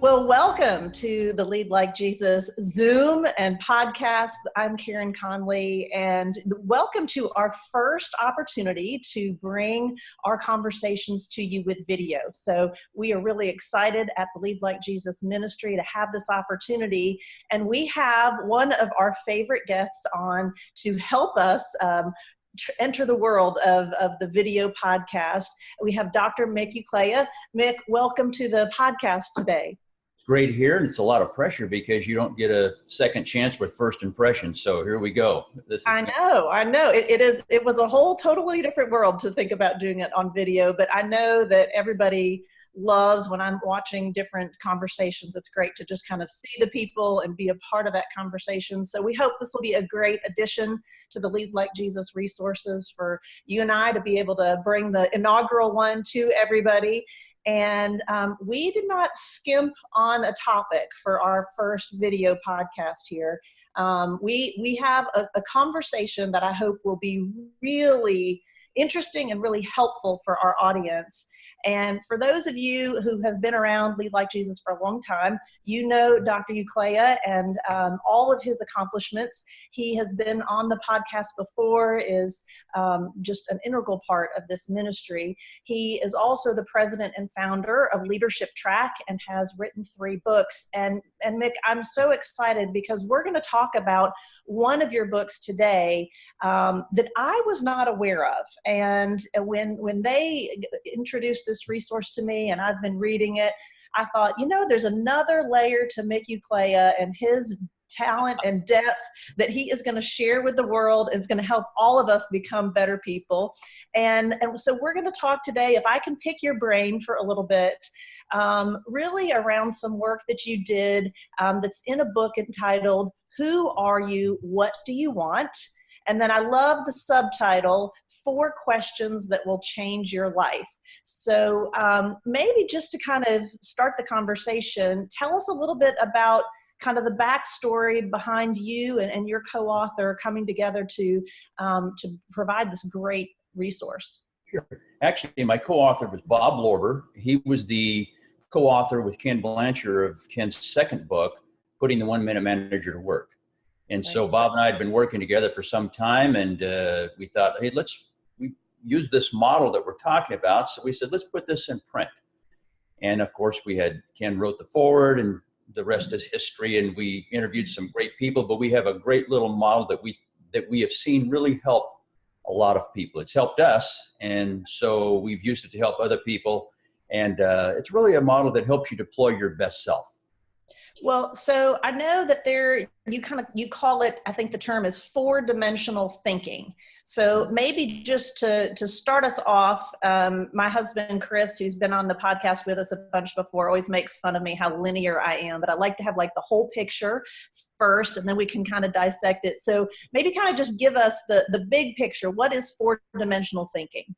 Well, welcome to the Lead Like Jesus Zoom and podcast. I'm Karen Conley, and welcome to our first opportunity to bring our conversations to you with video. So we are really excited at the Lead Like Jesus ministry to have this opportunity, and we have one of our favorite guests on to help us enter the world of the video podcast. We have Dr. Mick Ukleja. Mick, welcome to the podcast today. It's great here, and it's a lot of pressure because you don't get a second chance with first impressions. So here we go. I know. It was a whole totally different world to think about doing it on video, but I know that everybody loves when I'm watching different conversations. It's great to just kind of see the people and be a part of that conversation. So we hope this will be a great addition to the Lead Like Jesus resources for you and I to be able to bring the inaugural one to everybody. And we did not skimp on a topic for our first video podcast here. We have a conversation that I hope will be really interesting and really helpful for our audience. And for those of you who have been around Lead Like Jesus for a long time, you know Dr. Ukleja and all of his accomplishments. He has been on the podcast before, is just an integral part of this ministry. He is also the president and founder of TraQ and has written 3 books. And Mick, I'm so excited because we're going to talk about one of your books today that I was not aware of. And when they introduced this resource to me and I've been reading it, I thought, there's another layer to Mick Ukleja and his talent and depth that he is going to share with the world. It's going to help all of us become better people. And so we're going to talk today, if I can pick your brain for a little bit, really around some work that you did that's in a book entitled, Who Are You? What Do You Want? And then I love the subtitle, 4 Questions That Will Change Your Life. So maybe just to kind of start the conversation, tell us a little bit about kind of the backstory behind you and your co-author coming together to provide this great resource. Sure. Actually, my co-author was Bob Lorber. He was the co-author with Ken Blanchard of Ken's second book, Putting the 1-Minute Manager to Work. And so Bob and I had been working together for some time, and we thought, hey, we use this model that we're talking about. So we said, let's put this in print. And of course, Ken wrote the foreword, and the rest is history. And we interviewed some great people, but we have a great little model that we have seen really help a lot of people. It's helped us, and so we've used it to help other people. And it's really a model that helps you deploy your best self. Well, so I know that you call it, I think the term is 4-dimensional thinking. So maybe just to start us off, my husband, Chris, who's been on the podcast with us a bunch before, always makes fun of me how linear I am, but I like to have like the whole picture first, and then we can kind of dissect it. So maybe kind of just give us the big picture. What is 4-dimensional thinking?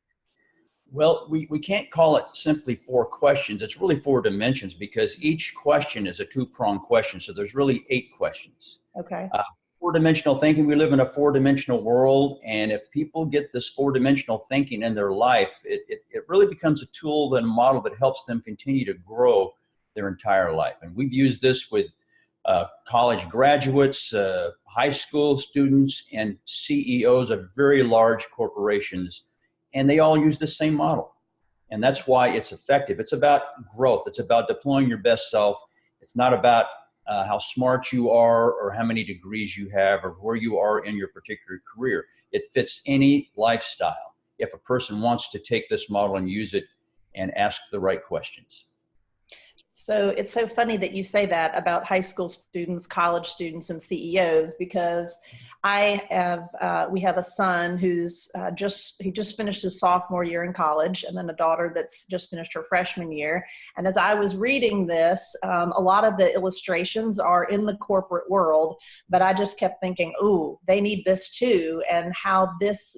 Well, we can't call it simply 4 questions. It's really 4 dimensions because each question is a 2-pronged question. So there's really 8 questions. Okay. 4-dimensional thinking, we live in a 4-dimensional world. And if people get this 4-dimensional thinking in their life, it really becomes a tool and a model that helps them continue to grow their entire life. And we've used this with college graduates, high school students, and CEOs of very large corporations. And they all use the same model. And that's why it's effective. It's about growth. It's about deploying your best self. It's not about how smart you are or how many degrees you have or where you are in your particular career. It fits any lifestyle if a person wants to take this model and use it and ask the right questions. So it's so funny that you say that about high school students, college students, and CEOs, because we have a son who's he just finished his sophomore year in college, and then a daughter that's just finished her freshman year. And as I was reading this, a lot of the illustrations are in the corporate world, but I just kept thinking, ooh, they need this too, and how this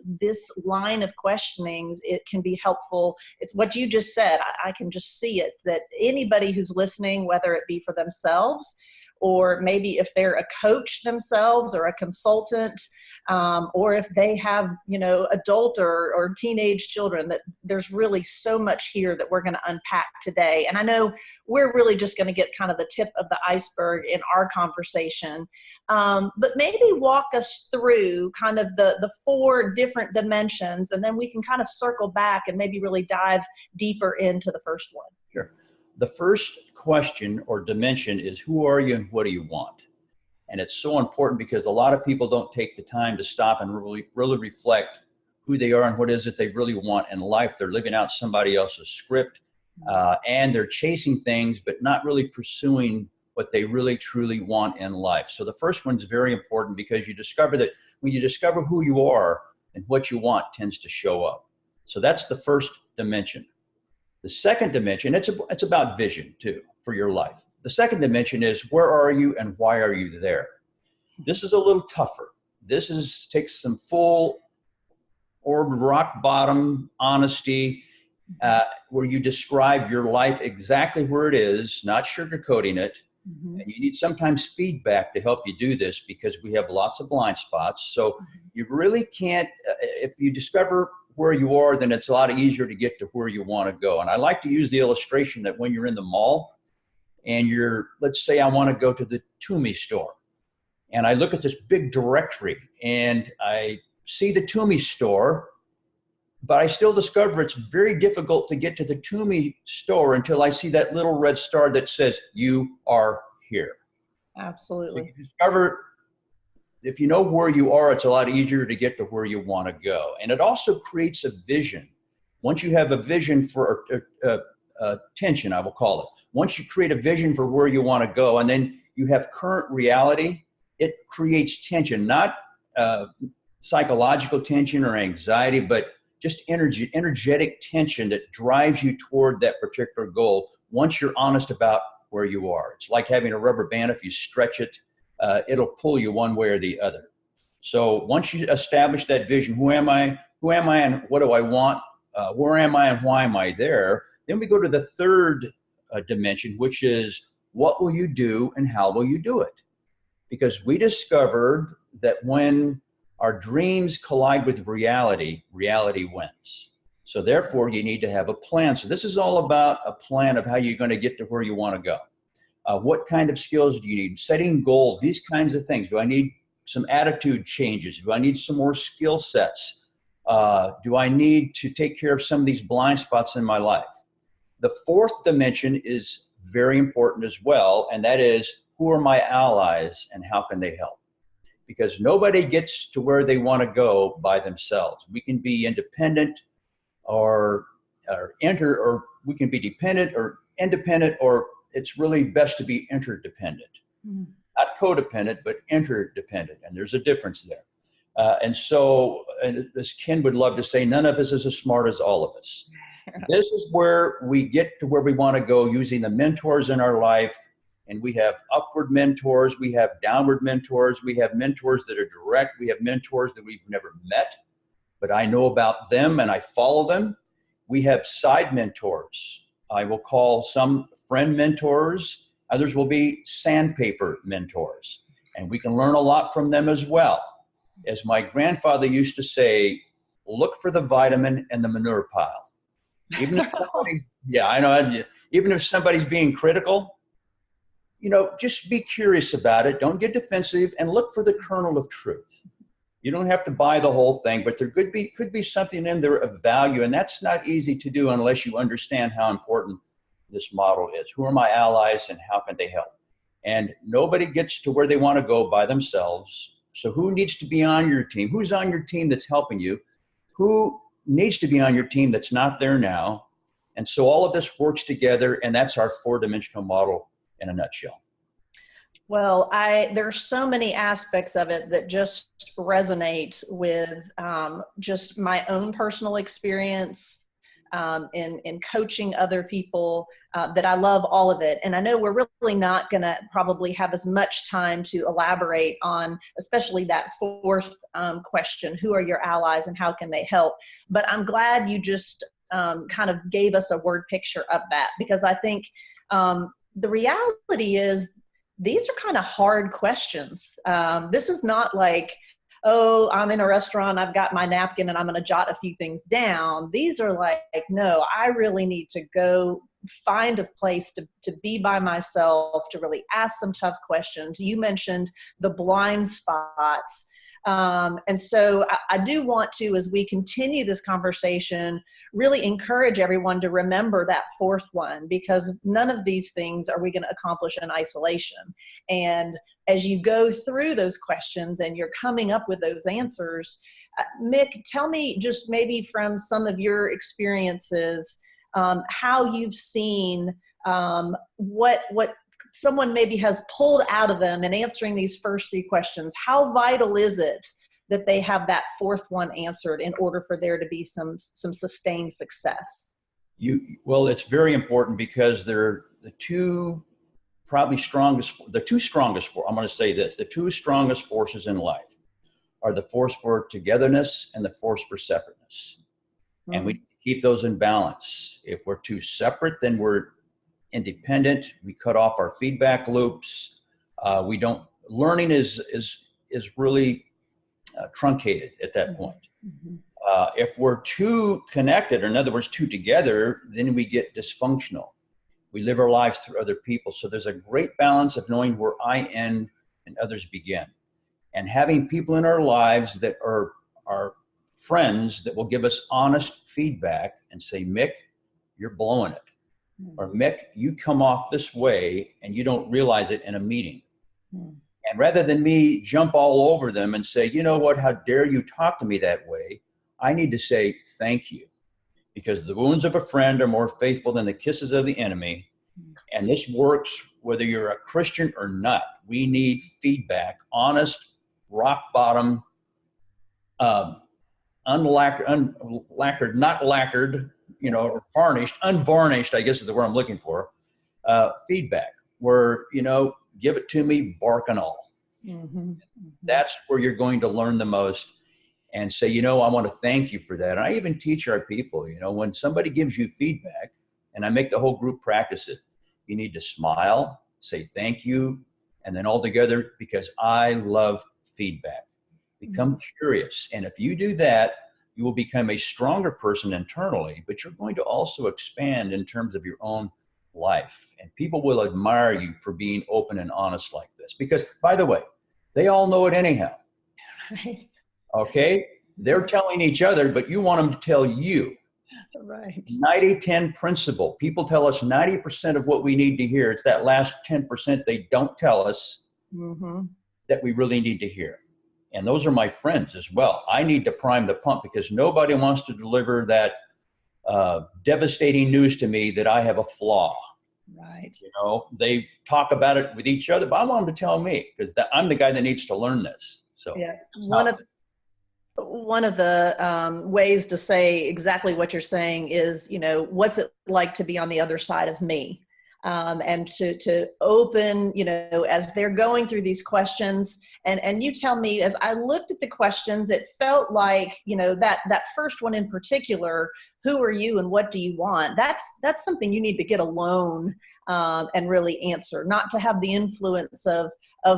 line of questionings, it can be helpful. It's what you just said. I can just see it, that anybody who's listening, whether it be for themselves or maybe if they're a coach themselves or a consultant, or if they have, adult or teenage children, that there's really so much here that we're going to unpack today. And I know we're really just going to get kind of the tip of the iceberg in our conversation. But maybe walk us through kind of the four different dimensions, and then we can kind of circle back and maybe really dive deeper into the first one. Sure. The first question or dimension is, who are you and what do you want? And it's so important because a lot of people don't take the time to stop and really reflect who they are and what is it they really want in life. They're living out somebody else's script, and they're chasing things, but not really pursuing what they really truly want in life. So the first one's very important because you discover that when you discover who you are, and what you want tends to show up. So that's the first dimension. The second dimension, it's about vision too for your life. The second dimension is, where are you and why are you there? This is a little tougher. This takes some full or rock bottom honesty, where you describe your life exactly where it is, not sugarcoating it. And you need sometimes feedback to help you do this because we have lots of blind spots. So you really can't, if you discover where you are, then it's a lot easier to get to where you want to go. And I like to use the illustration that when you're in the mall and let's say I want to go to the Toomey store, and I look at this big directory and I see the Toomey store, but I still discover it's very difficult to get to the Toomey store until I see that little red star that says, you are here. Absolutely. So you discover, if you know where you are, it's a lot easier to get to where you want to go. And it also creates a vision. Once you have a vision for attention, I will call it. Once you create a vision for where you want to go, and then you have current reality, it creates tension, not psychological tension or anxiety, but just energetic tension that drives you toward that particular goal once you're honest about where you are. It's like having a rubber band. If you stretch it, it'll pull you one way or the other. So once you establish that vision, who am I and what do I want? Where am I and why am I there? Then we go to the third dimension, which is, what will you do and how will you do it? Because we discovered that when our dreams collide with reality, reality wins. So therefore, you need to have a plan. So this is all about a plan of how you're going to get to where you want to go. What kind of skills do you need? Setting goals, these kinds of things. Do I need some attitude changes? Do I need some more skill sets? Do I need to take care of some of these blind spots in my life? The fourth dimension is very important as well, and that is, who are my allies and how can they help? Because nobody gets to where they want to go by themselves. We can be independent or we can be dependent or independent, or it's really best to be interdependent. Not codependent, but interdependent. And there's a difference there. And as Ken would love to say, none of us is as smart as all of us. This is where we get to where we want to go using the mentors in our life. And we have upward mentors, we have downward mentors, we have mentors that are direct, we have mentors that we've never met, but I know about them and I follow them. We have side mentors. I will call some friend mentors, others will be sandpaper mentors, and we can learn a lot from them as well. As my grandfather used to say, look for the vitamin in the manure pile. Even if somebody's being critical, just be curious about it. Don't get defensive and look for the kernel of truth. You don't have to buy the whole thing, but there could be something in there of value. And that's not easy to do unless you understand how important this model is. Who are my allies and how can they help? And nobody gets to where they want to go by themselves. So who needs to be on your team? Who's on your team that's helping you? Who needs to be on your team that's not there now? And so all of this works together, and that's our four-dimensional model in a nutshell. Well, there's so many aspects of it that just resonate with just my own personal experience in coaching other people, that I love all of it. And I know we're really not going to probably have as much time to elaborate on, especially that fourth question, who are your allies and how can they help? But I'm glad you just kind of gave us a word picture of that, because I think the reality is these are kind of hard questions. This is not like, oh, I'm in a restaurant, I've got my napkin and I'm going to jot a few things down. These are like, no, I really need to go find a place to be by myself, to really ask some tough questions. You mentioned the blind spots. And so I do want to, as we continue this conversation, really encourage everyone to remember that fourth one, because none of these things are we going to accomplish in isolation. And as you go through those questions and you're coming up with those answers, Mick, tell me just maybe from some of your experiences, how you've seen what someone maybe has pulled out of them in answering these first three questions. How vital is it that they have that fourth one answered in order for there to be some sustained success? Well, it's very important, because they're the two strongest forces in life are the force for togetherness and the force for separateness. Mm. And we keep those in balance. If we're too separate, then we're independent. We cut off our feedback loops. Learning is really truncated at that point. Mm-hmm. If we're too connected, or in other words, too together, then we get dysfunctional. We live our lives through other people. So there's a great balance of knowing where I end and others begin, and having people in our lives that are friends that will give us honest feedback and say, Mick, you're blowing it. Or Mick, you come off this way and you don't realize it in a meeting. And rather than me jump all over them and say, you know what, how dare you talk to me that way? I need to say thank you, because the wounds of a friend are more faithful than the kisses of the enemy. And this works whether you're a Christian or not. We need feedback, honest, rock bottom, unlacquered, not lacquered, or varnished, unvarnished, I guess is the word I'm looking for, feedback, where, give it to me, bark and all. Mm-hmm. Mm-hmm. That's where you're going to learn the most, and say, I want to thank you for that. And I even teach our people, when somebody gives you feedback, and I make the whole group practice it, you need to smile, say thank you, and then all together, because I love feedback. Become curious. And if you do that, you will become a stronger person internally, but you're going to also expand in terms of your own life. And people will admire you for being open and honest like this. Because, by the way, they all know it anyhow. Right. Okay? They're telling each other, but you want them to tell you. Right. 90-10 principle. People tell us 90% of what we need to hear. It's that last 10% they don't tell us that we really need to hear. And those are my friends as well. I need to prime the pump, because nobody wants to deliver that devastating news to me that I have a flaw. Right. They talk about it with each other, but I want them to tell me, because I'm the guy that needs to learn this. So yeah, one of the ways to say exactly what you're saying is, what's it like to be on the other side of me? And to open, as they're going through these questions, and you tell me, as I looked at the questions, it felt like, that first one in particular, who are you and what do you want? That's something you need to get alone and really answer, not to have the influence of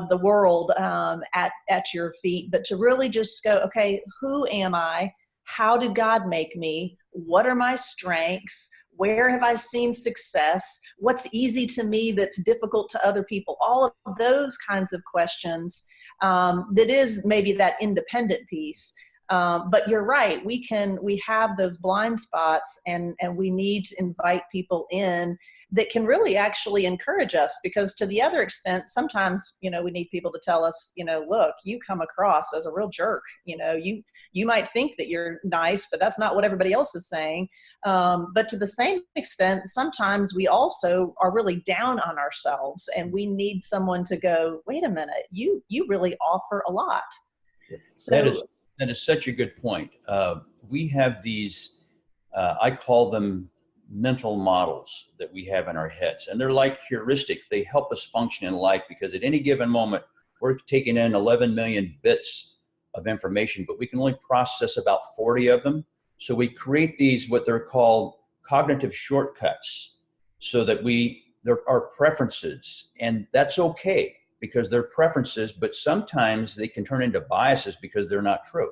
the world at your feet, but to really just go, okay, who am I? How did God make me? What are my strengths? Where have I seen success? What's easy to me that's difficult to other people? All of those kinds of questions. That is maybe that independent piece. But you're right. We have those blind spots, and we need to invite people in that can really actually encourage us, because to the other extent, sometimes, we need people to tell us, look, you come across as a real jerk. You might think that you're nice, but that's not what everybody else is saying. But to the same extent, sometimes we also are really down on ourselves, and we need someone to go, wait a minute, you really offer a lot. So that is such a good point. We have these, I call them mental models that we have in our heads, and they're like heuristics. They help us function in life, because at any given moment, we're taking in 11 million bits of information, but we can only process about 40 of them. So we create these, what they're called cognitive shortcuts, so that there are preferences, and that's okay. because they're preferences, but sometimes they can turn into biases because they're not true.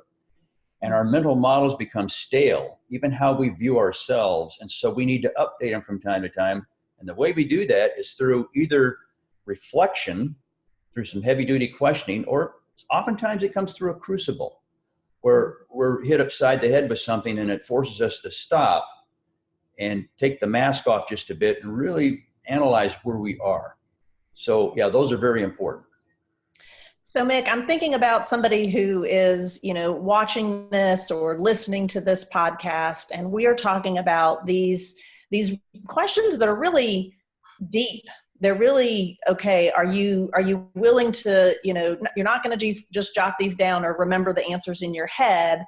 And our mental models become stale, even how we view ourselves. And so we need to update them from time to time. And the way we do that is through either reflection, through some heavy duty questioning, or oftentimes it comes through a crucible where we're hit upside the head with something and it forces us to stop and take the mask off just a bit and really analyze where we are. So yeah, those are very important. So Mick, I'm thinking about somebody who is, watching this or listening to this podcast, and we are talking about these questions that are really deep. They're really, okay, are you willing to, you're not going to just jot these down or remember the answers in your head.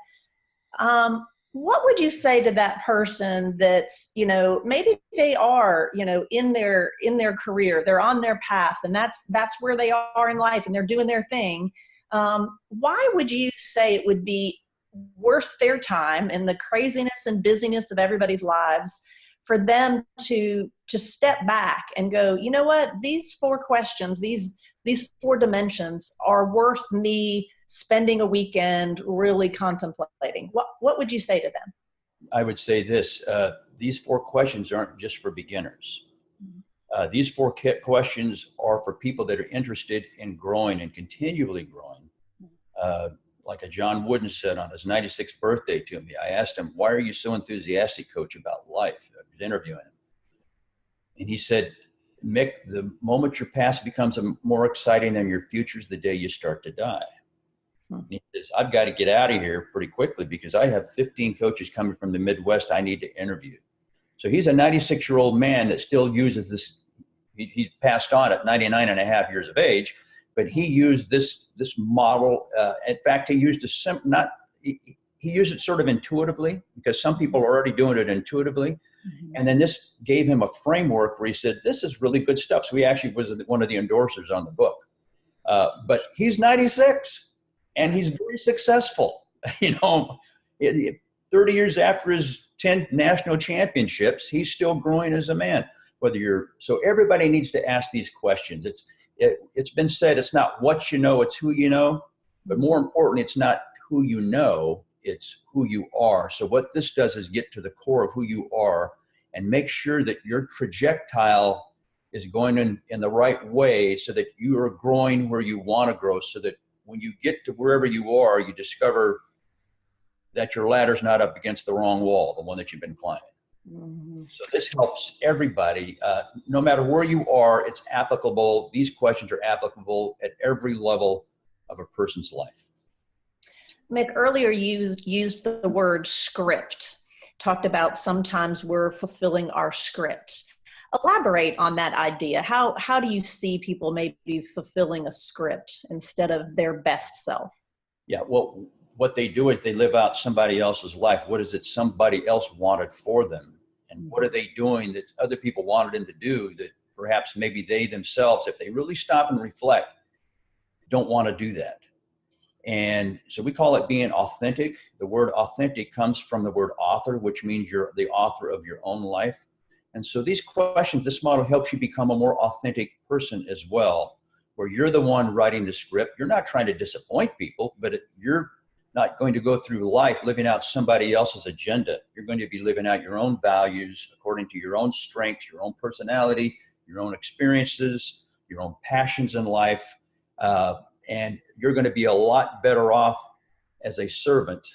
What would you say to that person that's, maybe they are, in their career, they're on their path, and that's where they are in life and they're doing their thing. Why would you say it would be worth their time in the craziness and busyness of everybody's lives for them to step back and go, you know what, these 4 questions, these 4 dimensions are worth me spending a weekend really contemplating? What would you say to them? I would say this, these 4 questions aren't just for beginners. These 4 questions are for people that are interested in growing and continually growing. Like a John Wooden said on his 96th birthday to me, I asked him, why are you so enthusiastic, Coach, about life? I was interviewing him. And he said, Mick, the moment your past becomes more exciting than your future is the day you start to die. And he says, I've got to get out of here pretty quickly because I have 15 coaches coming from the Midwest I need to interview. So he's a 96-year-old man that still uses this. He's passed on at 99 and a half years of age, but he used this model. In fact, he used he used it sort of intuitively because some people are already doing it intuitively. Mm-hmm. And then this gave him a framework where he said, this is really good stuff. So he actually was one of the endorsers on the book. But he's 96 and he's very successful. 30 years after his 10 national championships, he's still growing as a man. So everybody needs to ask these questions. It's been said, it's not what you know, it's who you know. But more importantly, it's not who you know, it's who you are. So what this does is get to the core of who you are and make sure that your trajectory is going in the right way so that you are growing where you want to grow, so that when you get to wherever you are, you discover that your ladder's not up against the wrong wall, the one that you've been climbing. Mm-hmm. So this helps everybody. No matter where you are, it's applicable. These questions are applicable at every level of a person's life. Mick, earlier you used the word script, talked about sometimes we're fulfilling our script. Elaborate on that idea. How do you see people maybe fulfilling a script instead of their best self? Yeah, well, what they do is they live out somebody else's life. What is it somebody else wanted for them? And what are they doing that other people wanted them to do that perhaps maybe they themselves, if they really stop and reflect, don't want to do that? And so we call it being authentic. The word authentic comes from the word author, which means you're the author of your own life. And so these questions, this model helps you become a more authentic person as well, where you're the one writing the script. You're not trying to disappoint people, but you're not going to go through life living out somebody else's agenda. You're going to be living out your own values according to your own strengths, your own personality, your own experiences, your own passions in life. And you're going to be a lot better off as a servant,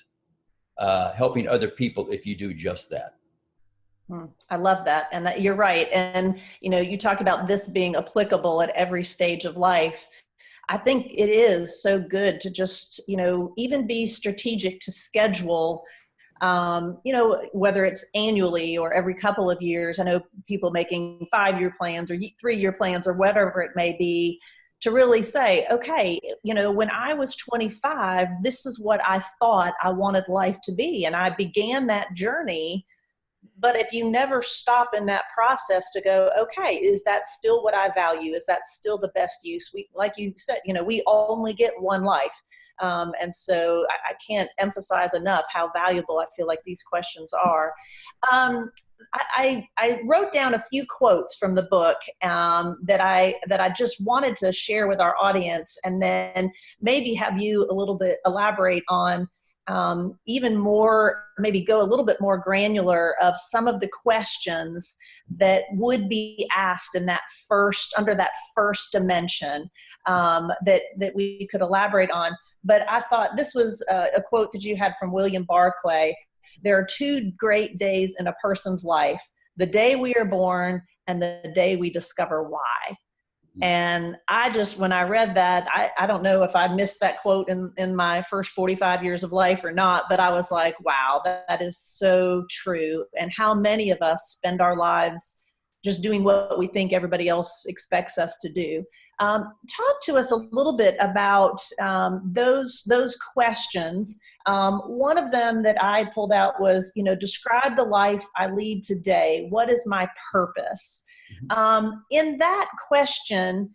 helping other people if you do just that. I love that. And you're right. And, you talked about this being applicable at every stage of life. I think it is so good to just, even be strategic to schedule, whether it's annually or every couple of years. I know people making 5-year plans or 3-year plans or whatever it may be, to really say, okay, when I was 25, this is what I thought I wanted life to be. And I began that journey. But if you never stop in that process to go, okay, is that still what I value? Is that still the best use? Like you said, we only get one life. And so I can't emphasize enough how valuable I feel like these questions are. I wrote down a few quotes from the book that I just wanted to share with our audience, and then maybe have you a little bit elaborate on even more, maybe go a little bit more granular of some of the questions that would be asked in that under that first dimension that we could elaborate on. But I thought this was a quote that you had from William Barclay. There are two great days in a person's life: the day we are born and the day we discover why. And I just, when I read that, I don't know if I missed that quote in my first 45 years of life or not, but I was like, wow, that is so true. And how many of us spend our lives just doing what we think everybody else expects us to do. Talk to us a little bit about those questions. One of them that I pulled out was, describe the life I lead today. What is my purpose? In that question,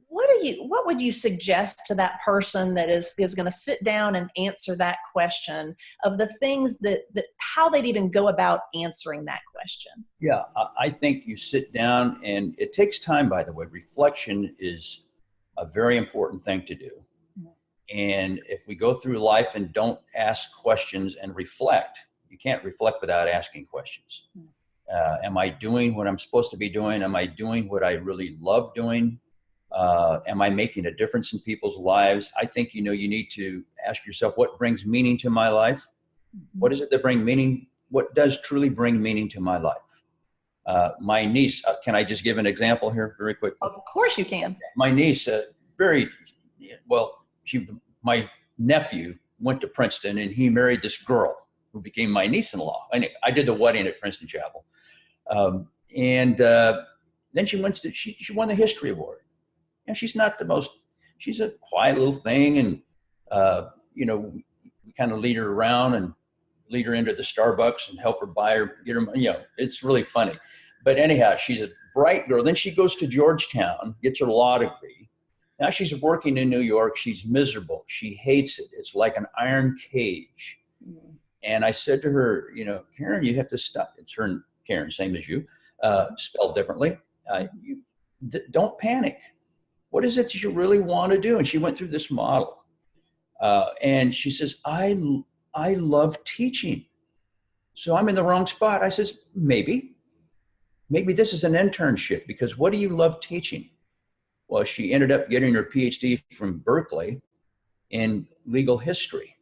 what would you suggest to that person that is going to sit down and answer that question, of the things that how they'd even go about answering that question? Yeah, I think you sit down, and it takes time, by the way. Reflection is a very important thing to do. And if we go through life and don't ask questions and reflect, you can't reflect without asking questions. Am I doing what I'm supposed to be doing? Am I doing what I really love doing? Am I making a difference in people's lives? I think, you need to ask yourself, what brings meaning to my life? What is it that brings meaning? What does truly bring meaning to my life? My niece, can I just give an example here very quickly? Of course you can. My niece, my nephew went to Princeton, and he married this girl who became my niece-in-law. Anyway, I did the wedding at Princeton Chapel. Then she won the history award. And she's she's a quiet little thing. And, we kind of lead her around and lead her into the Starbucks and help her get her, it's really funny. But anyhow, she's a bright girl. Then she goes to Georgetown, gets her law degree. Now she's working in New York. She's miserable. She hates it. It's like an iron cage. And I said to her, Karen, you have to stop. It's her, Karen, same as you, spelled differently. Don't panic. What is it that you really want to do? And she went through this model. And she says, I love teaching. So I'm in the wrong spot. I says, maybe this is an internship, because what do you love teaching? Well, she ended up getting her PhD from Berkeley in legal history.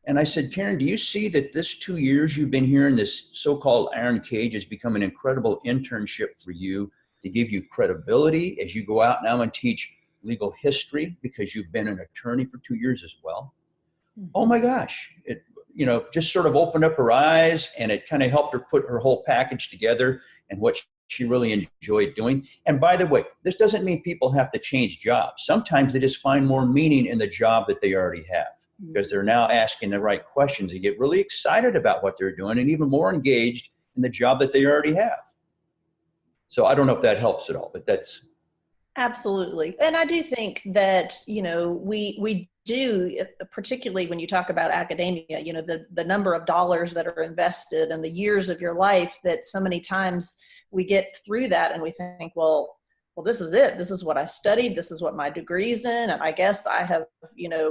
And I said, Karen, do you see that this 2 years you've been here in this so-called iron cage has become an incredible internship for you to give you credibility as you go out now and teach legal history, because you've been an attorney for 2 years as well? Mm-hmm. Oh my gosh. It, just sort of opened up her eyes, and it kind of helped her put her whole package together and what she really enjoyed doing. And by the way, this doesn't mean people have to change jobs. Sometimes they just find more meaning in the job that they already have, because they're now asking the right questions and get really excited about what they're doing and even more engaged in the job that they already have. So I don't know if that helps at all, but that's. Absolutely. And I do think that, we do, particularly when you talk about academia, the number of dollars that are invested and the years of your life, that so many times we get through that and we think, well, this is it. This is what I studied. This is what my degree's in. And I guess I have,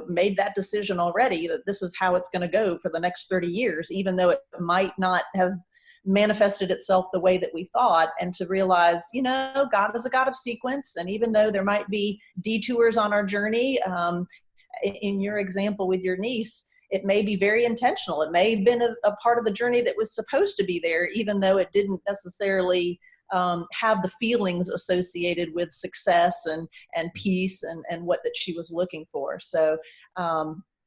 made that decision already, that this is how it's going to go for the next 30 years, even though it might not have manifested itself the way that we thought. And to realize, God is a God of sequence. And even though there might be detours on our journey, in your example with your niece, it may be very intentional. It may have been a part of the journey that was supposed to be there, even though it didn't necessarily have the feelings associated with success and peace and what that she was looking for. So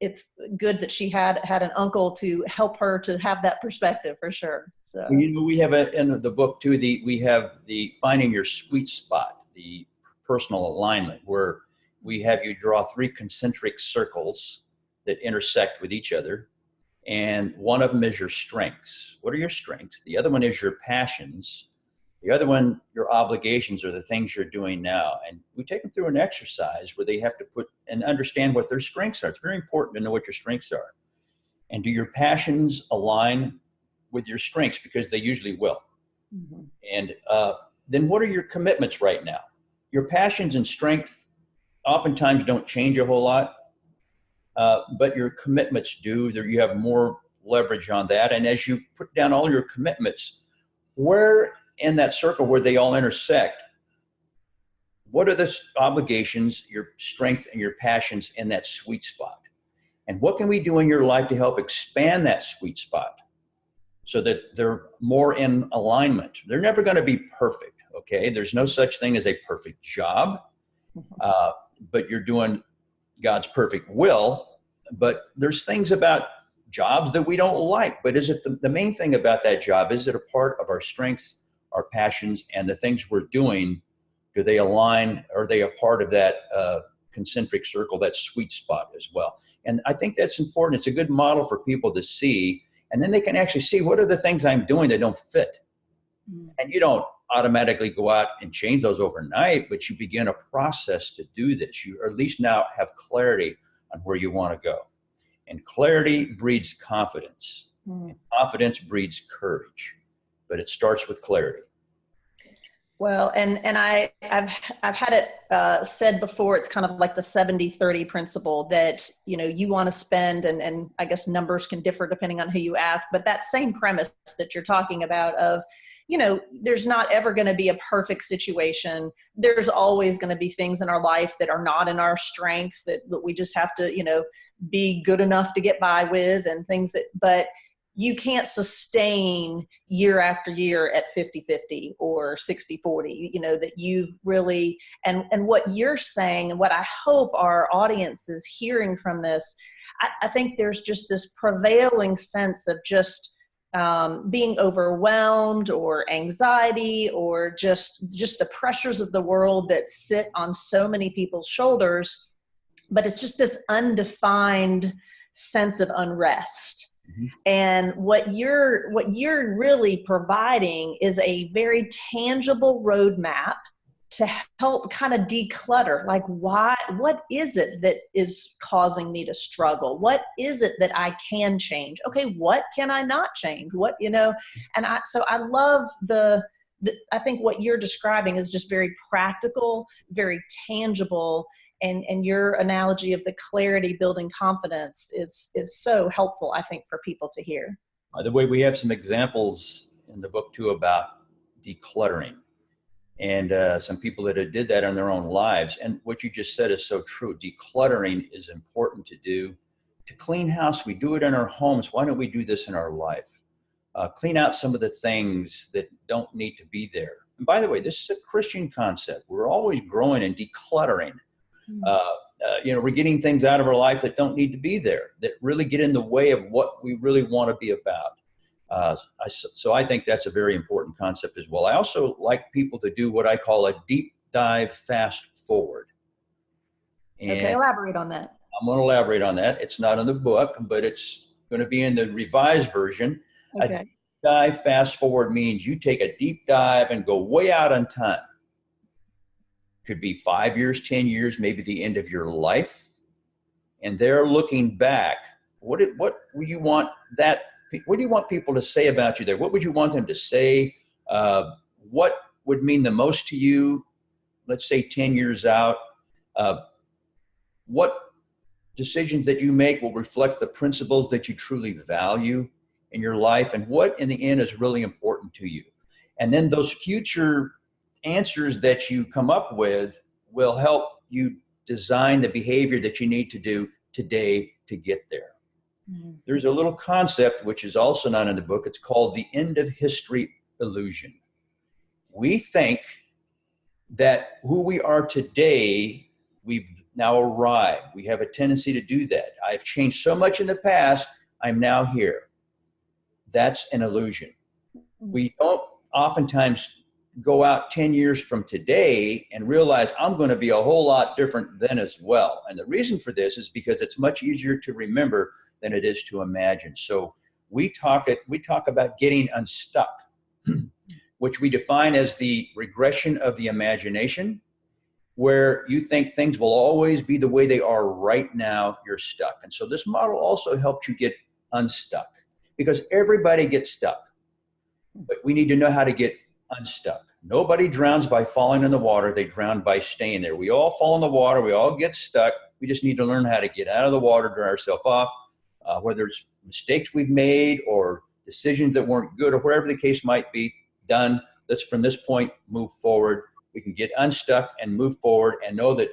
it's good that she had an uncle to help her to have that perspective, for sure. So we have in the book too, we have the finding your sweet spot, the personal alignment, where we have you draw 3 concentric circles that intersect with each other. And one of them is your strengths. What are your strengths? The other one is your passions. The other one, your obligations, are the things you're doing now. And we take them through an exercise where they have to put and understand what their strengths are. It's very important to know what your strengths are. And do your passions align with your strengths, because they usually will. Mm-hmm. And then what are your commitments right now? Your passions and strengths oftentimes don't change a whole lot, but your commitments do. You have more leverage on that. And as you put down all your commitments, where in that circle where they all intersect, what are the obligations, your strengths and your passions in that sweet spot? And what can we do in your life to help expand that sweet spot so that they're more in alignment? They're never going to be perfect, okay? There's no such thing as a perfect job, but you're doing God's perfect will. But there's things about jobs that we don't like. But is it the main thing about that job? Is it a part of our strengths, our passions, and the things we're doing? Do they align? Are they a part of that concentric circle, that sweet spot as well? And I think that's important. It's a good model for people to see. And then they can actually see, what are the things I'm doing that don't fit? Mm. And you don't automatically go out and change those overnight, but you begin a process to do this. You at least now have clarity on where you want to go. And clarity breeds confidence. Mm. And confidence breeds courage. But it starts with clarity. Well, and I've had it said before, it's kind of like the 70-30 principle that, you know, you want to spend, and I guess numbers can differ depending on who you ask, but that same premise that you're talking about of, you know, there's not ever going to be a perfect situation. There's always going to be things in our life that are not in our strengths that we just have to, you know, be good enough to get by with, and things that, but you can't sustain year after year at 50-50 or 60-40, you know, that you've really, and what you're saying, and what I hope our audience is hearing from this, I think there's just this prevailing sense of just being overwhelmed, or anxiety, or just the pressures of the world that sit on so many people's shoulders, but it's just this undefined sense of unrest. Mm-hmm. And what you're really providing is a very tangible roadmap to help kind of declutter, like what is it that is causing me to struggle? What is it that I can change? Okay, what can I not change? What, you know, and so I love I think what you're describing is just very practical, very tangible. And your analogy of the clarity building confidence is so helpful, I think, for people to hear. By the way, we have some examples in the book too about decluttering, and some people that did that in their own lives. And what you just said is so true. Decluttering is important to do. To clean house, we do it in our homes. Why don't we do this in our life? Clean out some of the things that don't need to be there. And by the way, this is a Christian concept. We're always growing and decluttering. You know, we're getting things out of our life that don't need to be there, that really get in the way of what we really want to be about. So I think that's a very important concept as well. I also like people to do what I call a deep dive fast forward. And okay, elaborate on that. I'm going to elaborate on that. It's not in the book, but it's going to be in the revised version. Okay. A deep dive fast forward means you take a deep dive and go way out on time. Could be 5 years, 10 years, maybe the end of your life. And they're looking back. What do you want people to say about you there? What would you want them to say? What would mean the most to you, let's say 10 years out? What decisions that you make will reflect the principles that you truly value in your life, and what in the end is really important to you? And then those future answers that you come up with will help you design the behavior that you need to do today to get there. Mm-hmm. There's a little concept which is also not in the book. It's called the end of history illusion. We think that who we are today, we've now arrived. We have a tendency to do that. I've changed so much in the past, I'm now here. That's an illusion. Mm-hmm. We don't oftentimes go out 10 years from today and realize I'm going to be a whole lot different then as well. And the reason for this is because it's much easier to remember than it is to imagine. So we talk about getting unstuck, which we define as the regression of the imagination, where you think things will always be the way they are right now, you're stuck. And so this model also helps you get unstuck, because everybody gets stuck. But we need to know how to get unstuck. Nobody drowns by falling in the water. They drown by staying there. We all fall in the water. We all get stuck. We just need to learn how to get out of the water, dry ourselves off, whether it's mistakes we've made or decisions that weren't good or whatever the case might be. Done. Let's from this point move forward. We can get unstuck and move forward and know that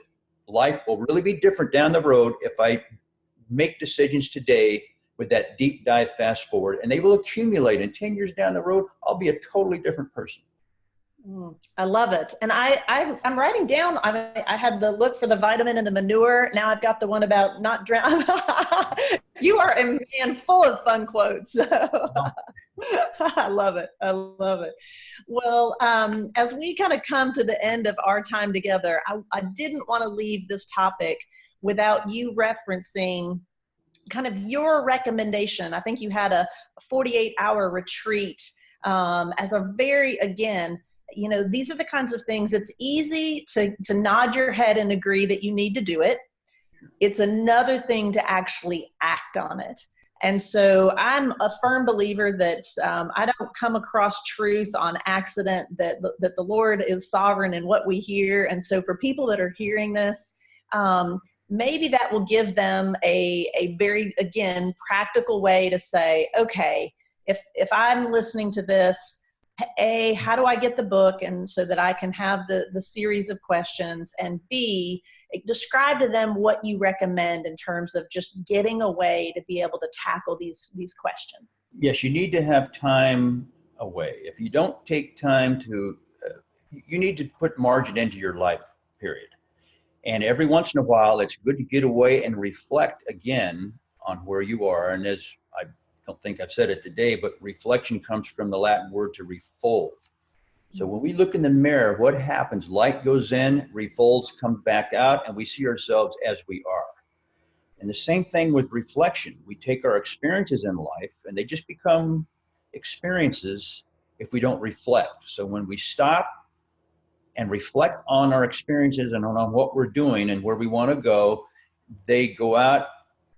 life will really be different down the road if I make decisions today with that deep dive fast forward, and they will accumulate. And 10 years down the road, I'll be a totally different person. I love it. And I'm writing down, I had the look for the vitamin and the manure. Now I've got the one about not drown. You are a man full of fun quotes. I love it. I love it. Well, as we kind of come to the end of our time together, I didn't want to leave this topic without you referencing kind of your recommendation. I think you had a 48-hour retreat as a very, again, you know, these are the kinds of things, it's easy to nod your head and agree that you need to do it. It's another thing to actually act on it. And so I'm a firm believer that I don't come across truth on accident, that the Lord is sovereign in what we hear. And so for people that are hearing this, maybe that will give them a very, again, practical way to say, okay, if I'm listening to this, A, how do I get the book? And so that I can have the series of questions, and B, describe to them what you recommend in terms of just getting a way to be able to tackle these questions. Yes, you need to have time away. If you don't take time to, you need to put margin into your life, period. And every once in a while, it's good to get away and reflect again on where you are. And as I don't think I've said it today, but reflection comes from the Latin word to refold. So when we look in the mirror, what happens? Light goes in, refolds, comes back out, and we see ourselves as we are. And the same thing with reflection. We take our experiences in life, and they just become experiences if we don't reflect. So when we stop and reflect on our experiences and on what we're doing and where we want to go, they go out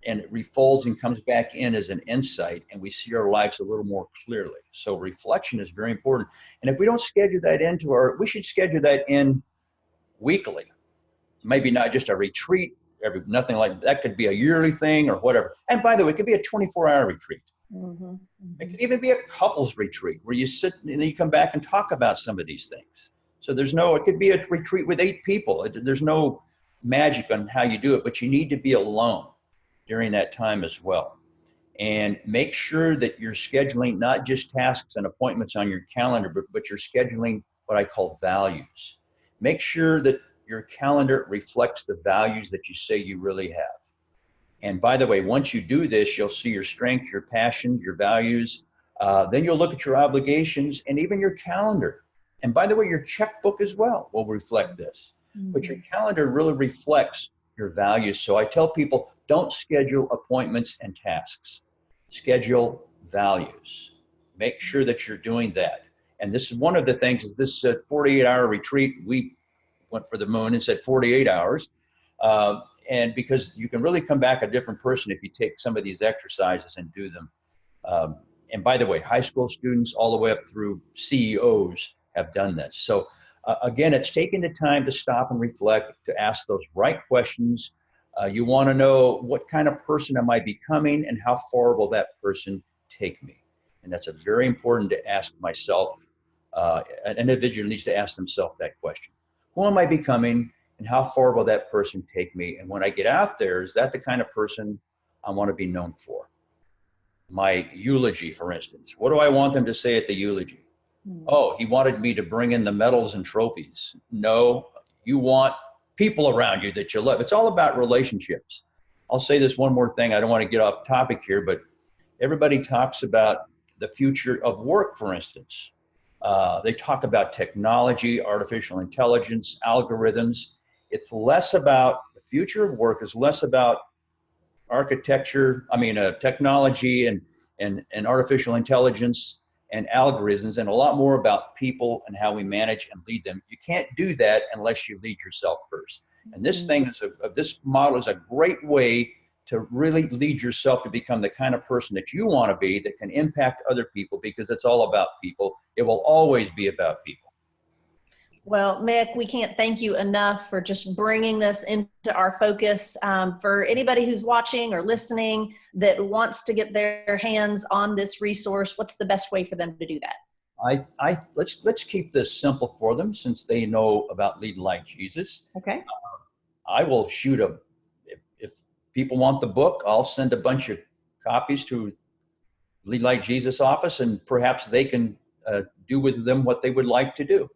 and it refolds and comes back in as an insight, and we see our lives a little more clearly. So reflection is very important. And if we don't schedule that into we should schedule that in weekly. Maybe not just a retreat, nothing like that. Could be a yearly thing or whatever. And by the way, it could be a 24-hour retreat. Mm-hmm. It could even be a couples retreat where you sit and then you come back and talk about some of these things. So it could be a retreat with 8 people. There's no magic on how you do it, but you need to be alone during that time as well. And make sure that you're scheduling not just tasks and appointments on your calendar, but you're scheduling what I call values. Make sure that your calendar reflects the values that you say you really have. And by the way, once you do this, you'll see your strengths, your passions, your values. Then you'll look at your obligations and even your calendar. And by the way, your checkbook as well will reflect this. Mm-hmm. But your calendar really reflects your values. So I tell people, don't schedule appointments and tasks. Schedule values. Make sure that you're doing that. And this is one of the things, is this 48-hour retreat, we went for the moon and said 48 hours. And because you can really come back a different person if you take some of these exercises and do them. And by the way, high school students all the way up through CEOs have done this. So again, it's taking the time to stop and reflect, to ask those right questions. You want to know, what kind of person am I becoming and how far will that person take me? And that's very important to ask myself. An individual needs to ask themselves that question. Who am I becoming and how far will that person take me? And when I get out there, is that the kind of person I want to be known for? My eulogy, for instance. What do I want them to say at the eulogy? Oh, he wanted me to bring in the medals and trophies. No, you want people around you that you love. It's all about relationships. I'll say this one more thing. I don't want to get off topic here, but everybody talks about the future of work, for instance. They talk about technology, artificial intelligence, algorithms. It's less about, the future of work is less about technology and artificial intelligence and algorithms, and a lot more about people and how we manage and lead them. You can't do that unless you lead yourself first. And this thing this model is a great way to really lead yourself to become the kind of person that you want to be, that can impact other people, because it's all about people. It will always be about people. Well, Mick, we can't thank you enough for just bringing this into our focus. For anybody who's watching or listening that wants to get their hands on this resource, what's the best way for them to do that? Let's keep this simple for them, since they know about Lead Like Jesus. Okay. I will shoot if people want the book, I'll send a bunch of copies to Lead Like Jesus office, and perhaps they can do with them what they would like to do.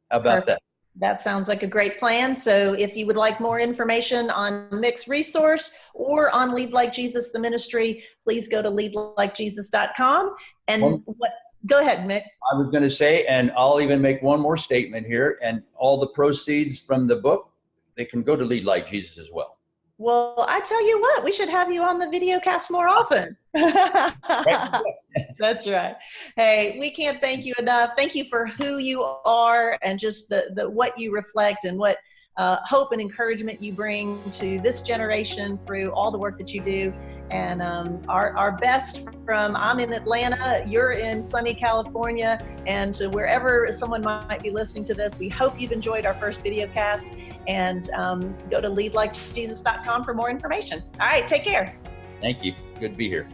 How about Perfect. that? That sounds like a great plan. So if you would like more information on Mick's resource or on Lead Like Jesus, the ministry, please go to leadlikejesus.com. And go ahead, Mick. I was going to say, and I'll even make one more statement here, and all the proceeds from the book, they can go to Lead Like Jesus as well. Well, I tell you what, we should have you on the video cast more often. That's right. Hey, we can't thank you enough. Thank you for who you are and just the what you reflect and what hope and encouragement you bring to this generation through all the work that you do. And our best from, I'm in Atlanta, you're in sunny California, and to wherever someone might be listening to this, we hope you've enjoyed our first video cast, and go to leadlikejesus.com for more information. All right, take care. Thank you. Good to be here.